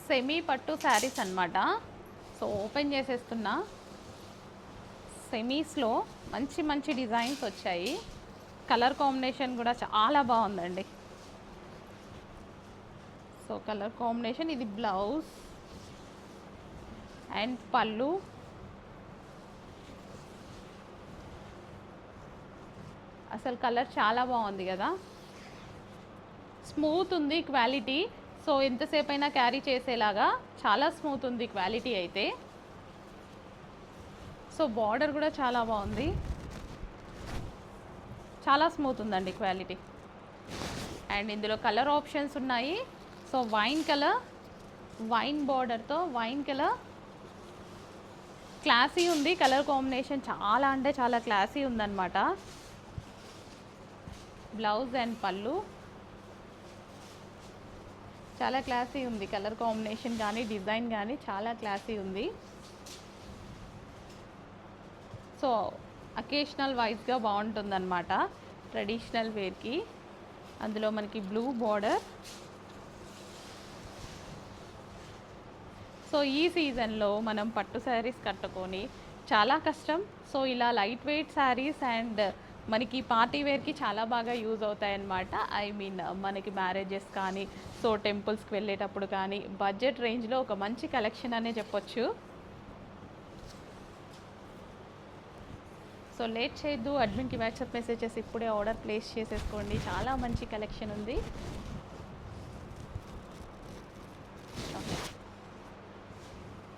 Semi పట్టు శారీస్ అన్నమాట. So open చేసేస్తున్నా. సెమీస్లో మంచి మంచి డిజైన్స్ వచ్చాయి. కలర్ కాంబినేషన్ కూడా చాలా బాగుందండి. సో కలర్ కాంబినేషన్, ఇది బ్లౌజ్ అండ్ పళ్ళు. అసలు కలర్ చాలా బాగుంది కదా, స్మూత్ ఉంది క్వాలిటీ. సో ఎంతసేపు అయినా క్యారీ చేసేలాగా చాలా స్మూత్ ఉంది క్వాలిటీ అయితే. సో బార్డర్ కూడా చాలా బాగుంది, చాలా స్మూత్ ఉందండి క్వాలిటీ. అండ్ ఇందులో కలర్ ఆప్షన్స్ ఉన్నాయి. సో వైన్ కలర్, వైన్ బార్డర్తో వైన్ కలర్, క్లాసీ ఉంది కలర్ కాంబినేషన్, చాలా అంటే చాలా క్లాసీ ఉందన్నమాట. బ్లౌజ్ అండ్ పళ్ళు చాలా క్లాసీ ఉంది, కలర్ కాంబినేషన్ కానీ డిజైన్ కానీ చాలా క్లాసీ ఉంది. సో అకేషనల్ వైజ్గా బాగుంటుందన్నమాట ట్రెడిషనల్ వేర్కి. అందులో మనకి బ్లూ బార్డర్. సో ఈ సీజన్లో మనం పట్టు శారీస్ కట్టుకొని చాలా కష్టం. సో ఇలా లైట్ వెయిట్ శారీస్ అండ్ మనకి పార్టీ వేర్కి చాలా బాగా యూజ్ అవుతాయన్నమాట. ఐ మీన్ మనకి మ్యారేజెస్ కానీ, సో టెంపుల్స్కి వెళ్ళేటప్పుడు కానీ, బడ్జెట్ రేంజ్లో ఒక మంచి కలెక్షన్ అనే చెప్పొచ్చు. సో లేట్ చేయొద్దు, అడ్మిన్కి వాట్సాప్ మెసేజెస్ ఇప్పుడే ఆర్డర్ ప్లేస్ చేసేసుకోండి. చాలా మంచి కలెక్షన్ ఉంది.